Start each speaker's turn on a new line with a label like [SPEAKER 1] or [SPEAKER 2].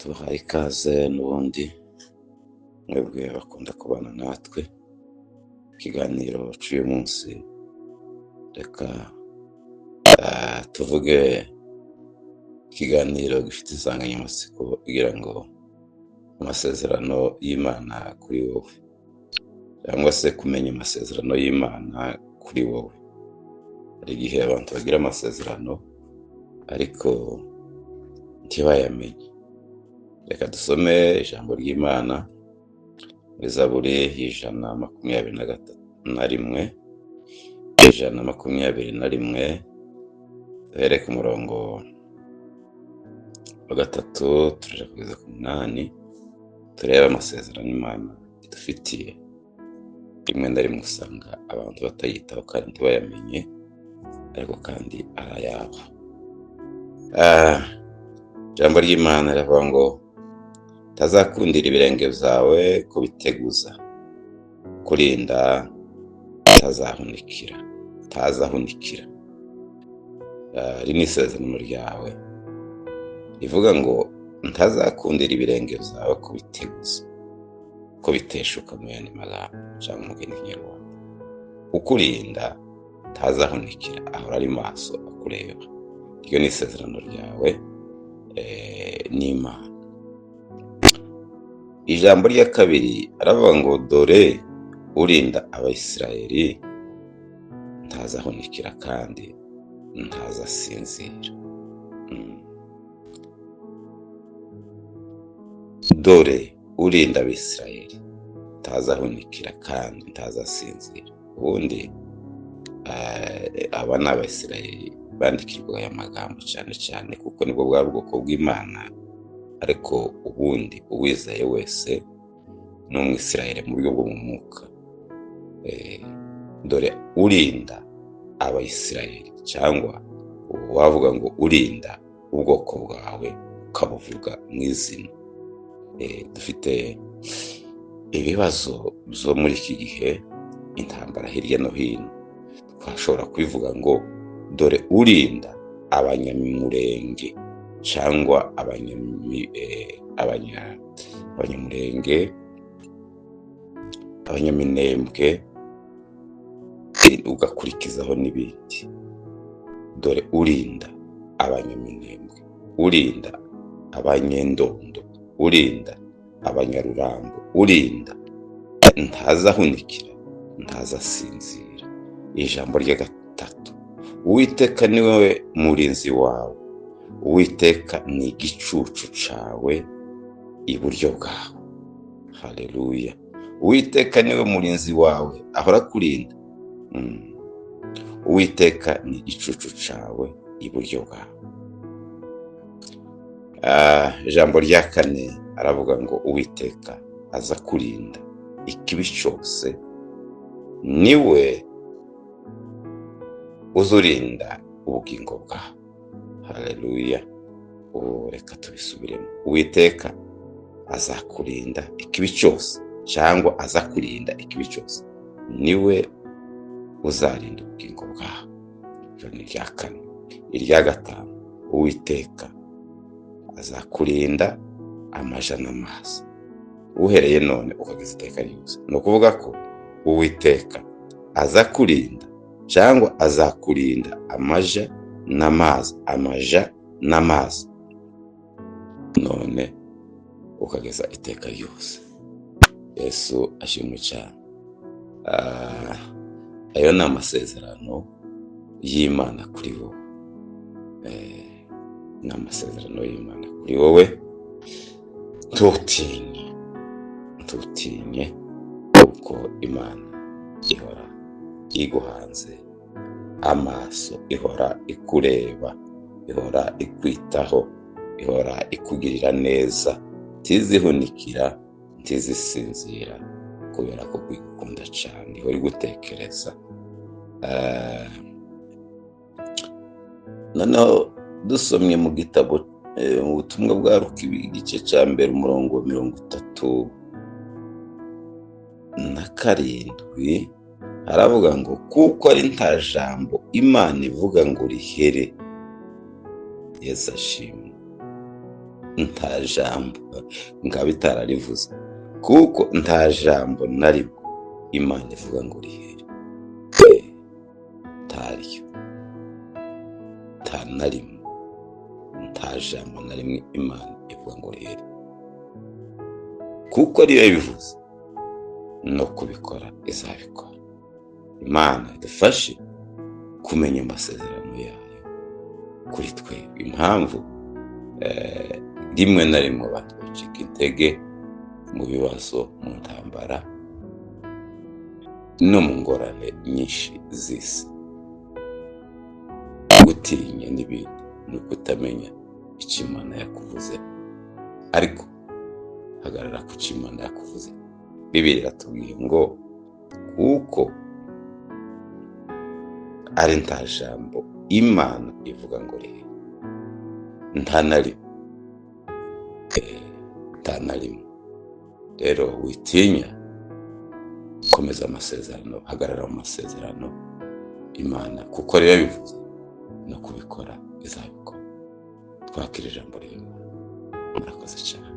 [SPEAKER 1] tubahaye ikaze n'ubundi mwebwe bakunda kubana natwe. Ikiganiro cy'uyu munsi reka tuvuge ikiganiro gifite insanganyamatsiko kugira ngo amasezerano y'Imana kuri wowe, cyangwa se kumenya amasezerano y'Imana kuri wowe. Hari igihe abantu bagira amasezerano ariko ntibayamenye. Reka dusome ijambo ry'Imana muri Zaburi ijana makumyabiri na rimwe, duhere ku murongo wa 3 turaja kugeza ku 8, turebe amasezerano Imana idufitiye. Rimwe na rimwe usanga abantu batayitaho kandi ntibayamenye, ariko kandi arayabo. Ijambo ry'Imana riravuga ngo tazakundira ibirenge byawe kubiteguza, kurinda tazahunikira. Iri ni isezerano ryawe rivuga ngo ntazakundira ibirenge byawe kubiteguza, ko biteshuka mu yandi magambo cyangwa mu kindi kinyarwanda. Ukurinda tazahunikira, ahora ari maso akureba. Iryo ni isezerano ryawe n'Imana. Ijambo rya kabiri aravuga ngo dore urinda Abayisiraheli ntazahunikira kandi ntazasinzira. Dore urinda Abisiraheli ntazahunikira kandi ntazasinzira. Ubundi aba ni Abayisiraheli bandikirwa aya magambo cyane cyane kuko nibwo bwari ubwoko bw'Imana, ariko ubundi uwizeye wese ni Umwisiraheli mu buryo bwo mu mwuka. Dore urinda Abayisiraheli, cyangwa wavuga ngo urinda ubwoko bwawe ukabuvuga mu izina. Dufite ibibazo byo muri iki gihe, intambara hirya no hino. Twashobora kubivuga ngo dore urinda abanyamurenge, cyangwa abanyamurenge, abanyaminembwe, ugakurikizaho n'ibindi. Dore urinda abanyaminembwe, urinda abanyendondo, urinda abanyarurambo, urinda ntazahunikira ntazasinzira. Ijambo rya 3, Uwiteka ni wowe murinzi wawe, Uwiteka ni igicucu cawe iburyo bwawe. Haleluya. Uwiteka ni we murinzi wawe, ahora kurinda. Uwiteka ni igicucu cawe iburyo bwawe. Ijambo rya 4 aravuga ngo Uwiteka aza kurinda ikibi cyose, niwe uzurinda ubugingo bwawe. Haleluya. Reka tubisubiremo. Uwiteka azakurinda ikibi cyose, cyangwa azakurinda ikibi cyose, niwe uzarinda ubugingo bwawe. Iryo ni irya 4. Irya 5, Uwiteka azakurinda amaja n'amazi, uhereye none ukageza iteka ryose. Ni ukuvuga ko Uwiteka azakurinda, cyangwa azakurinda amaja n'amazi, none ukageza iteka ryose. Yesu ashimwe cyane. Ayo ni amasezerano y'Imana kuri wowe. Ni amasezerano y'Imana kuri wowe. Ntutinye, kuko Imana ihora iguhanze amaso, ihora ikureba, ihora ikwitaho, ihora ikugirira neza, ntizihunikira ntizisinzira, kubera ko kwikunda cyane, ihora igutekereza. Noneho dusomye mu gitabo mu butumwa bwa Luka igice cya 1 umurongo 37, haravuga ngo kuko ari nta jambo Imana ivuga ngo rihere. Yesu ashimwe. nta jambo ngaba itararivuze, kuko nta jambo na rimwe Imana ivuga ngo rihere ntaryo, nta na rimwe, nta jambo na rimwe Imana ivuga ngo rihere, kuko ariyo yabivuze no kubikora izabikora. Imana idufashe kumenya amasezerano yayo kuri twe. Impamvu rimwe na rimwe abantu bacika intege mu bibazo, mu ntambara no mu ngorane nyinshi z'isi, gutinya n'ibindi, no kutamenya icyo Imana yakuvuze. Ariko hagarara ku cyo Imana yakuvuze. Bibiliya iratubwiye ngo kuko ari nta jambo Imana ivuga ngo rihere, nta na rimwe, nta na rimwe. Rero witinya, komeza amasezerano, hagarara mu masezerano Imana, kuko ariyo yabivuze no kubikora izabikora. Twakira ijambo ry'Imana. Murakoze cyane.